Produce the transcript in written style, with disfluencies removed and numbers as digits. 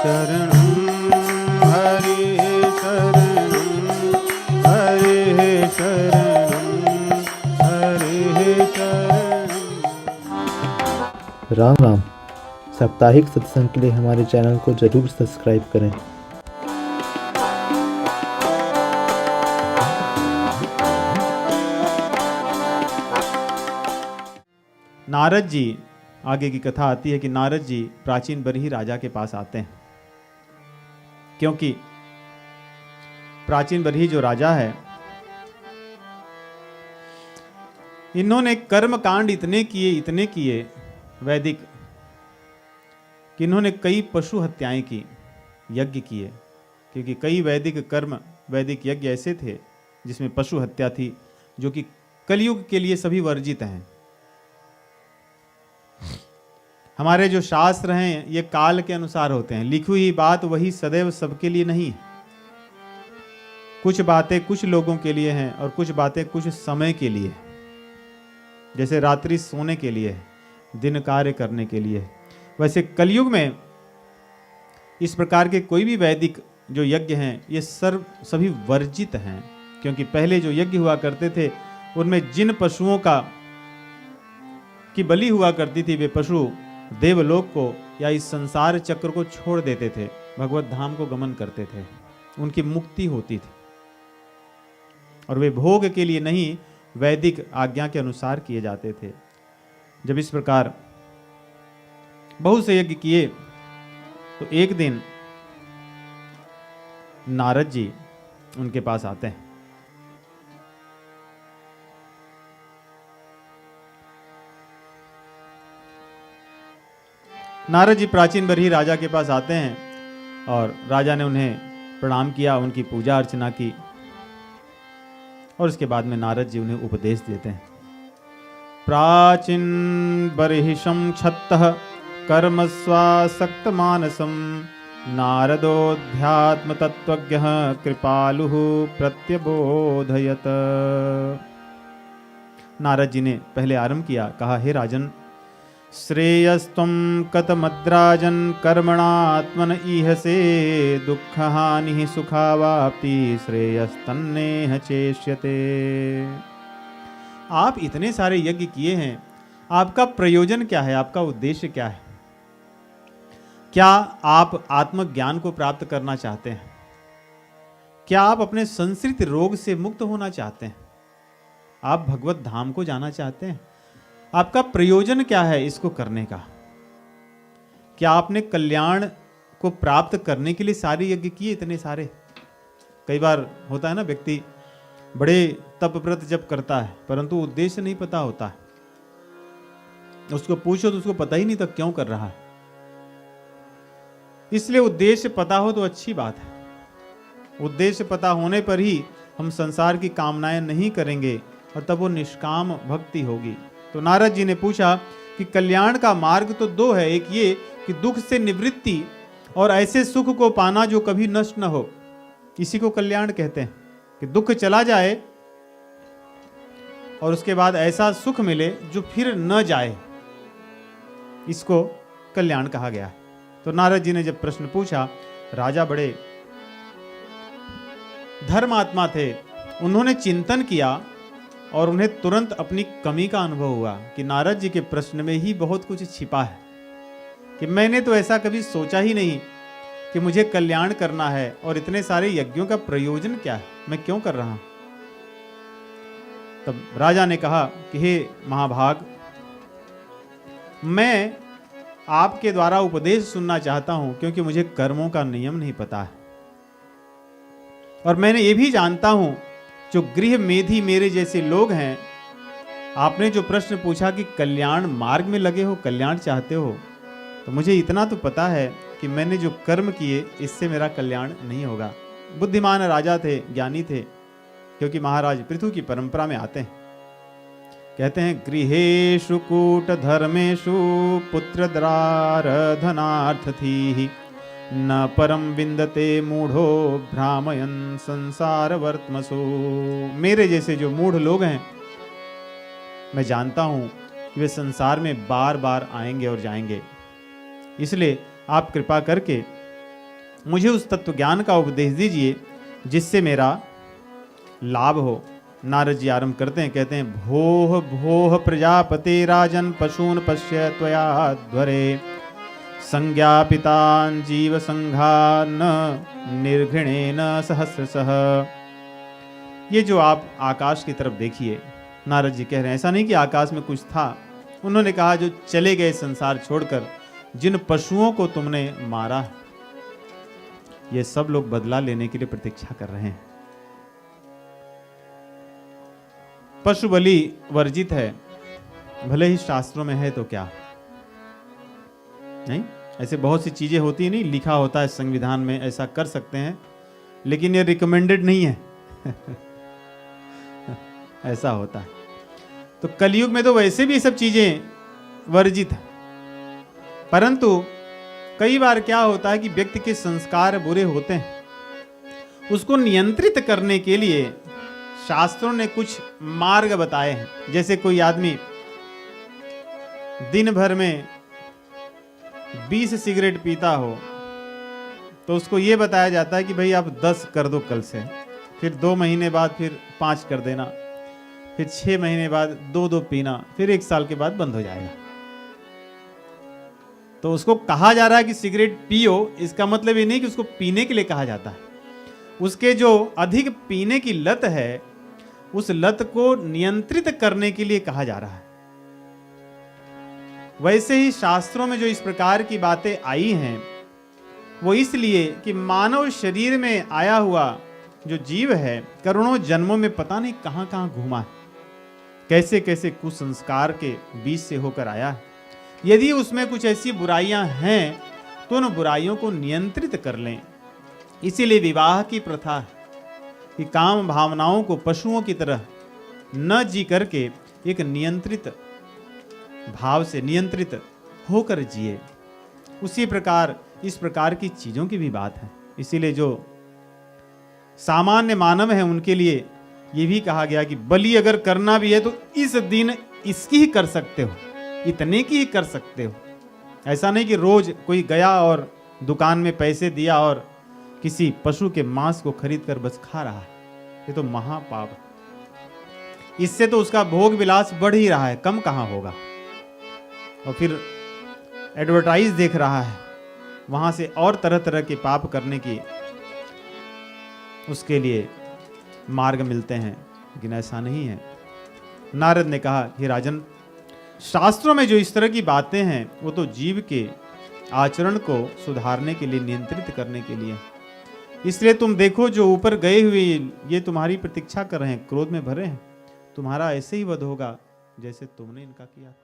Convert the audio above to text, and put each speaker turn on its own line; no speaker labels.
शरणं हरिः शरणं हरिः शरणं हरिः शरणं।
राम राम। साप्ताहिक सत्संग के लिए हमारे चैनल को जरूर सब्सक्राइब करें।
नारद जी, आगे की कथा आती है कि नारद जी प्राचीन बरही राजा के पास आते हैं, क्योंकि प्राचीन बरही जो राजा है, इन्होंने कर्म कांड इतने किए वैदिक, कि इन्होंने कई पशु हत्याएं की, यज्ञ किए, क्योंकि कई वैदिक कर्म, वैदिक यज्ञ ऐसे थे जिसमें पशु हत्या थी, जो कि कलयुग के लिए सभी वर्जित हैं। हमारे जो शास्त्र हैं ये काल के अनुसार होते हैं, लिखी हुई बात वही सदैव सबके लिए नहीं है। कुछ बातें कुछ लोगों के लिए हैं और कुछ बातें कुछ समय के लिए, जैसे रात्रि सोने के लिए, दिन कार्य करने के लिए। वैसे कलयुग में इस प्रकार के कोई भी वैदिक जो यज्ञ हैं ये सभी वर्जित हैं, क्योंकि पहले जो यज्ञ हुआ करते थे उनमें जिन पशुओं की बलि हुआ करती थी, वे पशु देवलोक को या इस संसार चक्र को छोड़ देते थे, भगवत धाम को गमन करते थे, उनकी मुक्ति होती थी, और वे भोग के लिए नहीं वैदिक आज्ञा के अनुसार किए जाते थे। जब इस प्रकार बहुत से यज्ञ किए तो एक दिन नारद जी उनके पास आते हैं। नारद जी प्राचीन बरही राजा के पास आते हैं और राजा ने उन्हें प्रणाम किया, उनकी पूजा अर्चना की, और उसके बाद में नारद जी उन्हें उपदेश देते हैं। प्राचीन बर्हिषं क्षत्तः कर्म स्वासक्त मानसम नारदोऽध्यात्म तत्त्वज्ञः कृपालुः प्रत्यबोधयत। नारद जी ने पहले आरंभ किया, कहा, हे राजन, श्रेयस्त्वं कतमद्राजन कर्मणात्मन ईहसे दुःखहानिः सुखावाप्ति श्रेयस्तन्नेह चेष्यते। आप इतने सारे यज्ञ किए हैं, आपका प्रयोजन क्या है, आपका उद्देश्य क्या है? क्या आप आत्मज्ञान को प्राप्त करना चाहते हैं? क्या आप अपने संसृत रोग से मुक्त होना चाहते हैं? आप भगवत धाम को जाना चाहते हैं? आपका प्रयोजन क्या है इसको करने का? क्या आपने कल्याण को प्राप्त करने के लिए सारे यज्ञ किए, इतने सारे? कई बार होता है ना, व्यक्ति बड़े तप व्रत जब करता है परंतु उद्देश्य नहीं पता होता है, उसको पूछो तो उसको पता ही नहीं था क्यों कर रहा है। इसलिए उद्देश्य पता हो तो अच्छी बात है। उद्देश्य पता होने पर ही हम संसार की कामनाएं नहीं करेंगे और तब वो निष्काम भक्ति होगी। तो नारद जी ने पूछा कि कल्याण का मार्ग तो दो है, एक ये कि दुख से निवृत्ति और ऐसे सुख को पाना जो कभी नष्ट न हो, इसी को कल्याण कहते हैं, कि दुख चला जाए और उसके बाद ऐसा सुख मिले जो फिर न जाए, इसको कल्याण कहा गया है। तो नारद जी ने जब प्रश्न पूछा, राजा बड़े धर्मात्मा थे, उन्होंने चिंतन किया और उन्हें तुरंत अपनी कमी का अनुभव हुआ कि नारद जी के प्रश्न में ही बहुत कुछ छिपा है, कि मैंने तो ऐसा कभी सोचा ही नहीं कि मुझे कल्याण करना है, और इतने सारे यज्ञों का प्रयोजन क्या है, मैं क्यों कर रहा हूं। तब राजा ने कहा कि हे महाभाग, मैं आपके द्वारा उपदेश सुनना चाहता हूं, क्योंकि मुझे कर्मों का नियम नहीं पता है, और मैंने ये भी जानता हूं जो गृह मेधी मेरे जैसे लोग हैं, आपने जो प्रश्न पूछा कि कल्याण मार्ग में लगे हो, कल्याण चाहते हो, तो मुझे इतना तो पता है कि मैंने जो कर्म किए इससे मेरा कल्याण नहीं होगा। बुद्धिमान राजा थे, ज्ञानी थे, क्योंकि महाराज पृथु की परंपरा में आते हैं। कहते हैं, गृहेषु कूट धर्मेषु पुत्रद्रार धनार्थथी न परम विंदते मूढ़ो भ्रामयन संसार वर्तमसो। मेरे जैसे जो मूढ़ लोग हैं, मैं जानता हूं कि वे संसार में बार बार आएंगे और जाएंगे, इसलिए आप कृपा करके मुझे उस तत्व ज्ञान का उपदेश दीजिए जिससे मेरा लाभ हो। नारद जी आरंभ करते हैं, कहते हैं, भोह भोह प्रजापते राजन पशून पश्य त्वया ध्वरे संज्ञापितान जीव संघान निर्घृणेन सहस्रशः। ये जो आप आकाश की तरफ देखिए, नारद जी कह रहे हैं, ऐसा नहीं कि आकाश में कुछ था। उन्होंने कहा जो चले गए संसार छोड़कर, जिन पशुओं को तुमने मारा, ये सब लोग बदला लेने के लिए प्रतीक्षा कर रहे हैं। पशु बलि वर्जित है, भले ही शास्त्रों में है तो क्या नहीं, ऐसे बहुत सी चीजें होती है, नहीं लिखा होता है संविधान में ऐसा कर सकते हैं, लेकिन ये रिकमेंडेड नहीं है। ऐसा होता है। तो कलयुग में तो वैसे भी ये सब चीजें वर्जित है, परंतु कई बार क्या होता है कि व्यक्ति के संस्कार बुरे होते हैं, उसको नियंत्रित करने के लिए शास्त्रों ने कुछ मार्ग बताए हैं। जैसे कोई आदमी दिन भर में 20 सिगरेट पीता हो, तो उसको यह बताया जाता है कि भाई आप 10 कर दो कल से, फिर 2 महीने बाद फिर 5 कर देना, फिर 6 महीने बाद 2 पीना, फिर 1 साल के बाद बंद हो जाएगा। तो उसको कहा जा रहा है कि सिगरेट पियो, इसका मतलब ये नहीं कि उसको पीने के लिए कहा जाता है। उसके जो अधिक पीने की लत है, उस लत को नियंत्रित करने के लिए कहा जा रहा है। वैसे ही शास्त्रों में जो इस प्रकार की बातें आई हैं, वो इसलिए कि मानव शरीर में आया हुआ जो जीव है, करोड़ों जन्मों में पता नहीं कहां कहां घूमा है, कैसे कैसे कुसंस्कार के बीच से होकर आया है। यदि उसमें कुछ ऐसी बुराइयां हैं तो उन बुराइयों को नियंत्रित कर लें। इसीलिए विवाह की प्रथा है कि काम भावनाओं को पशुओं की तरह न जी करके एक नियंत्रित भाव से नियंत्रित होकर जिए। उसी प्रकार इस प्रकार की चीजों की भी बात है। इसीलिए जो सामान्य मानव है उनके लिए यह भी कहा गया कि बलि अगर करना भी है तो इस दिन इसकी ही कर सकते हो, इतने की ही कर सकते हो। ऐसा नहीं कि रोज कोई गया और दुकान में पैसे दिया और किसी पशु के मांस को खरीद कर बस खा रहा है। ये तो महापाप है। इससे तो उसका भोग विलास बढ़ ही रहा है, कम कहां होगा। और फिर एडवर्टाइज देख रहा है, वहां से और तरह तरह के पाप करने की उसके लिए मार्ग मिलते हैं। लेकिन ऐसा नहीं है। नारद ने कहा कि राजन, शास्त्रों में जो इस तरह की बातें हैं वो तो जीव के आचरण को सुधारने के लिए, नियंत्रित करने के लिए। इसलिए तुम देखो जो ऊपर गए हुए ये तुम्हारी प्रतीक्षा कर रहे हैं, क्रोध में भरे हैं, तुम्हारा ऐसे ही वध होगा जैसे तुमने इनका किया।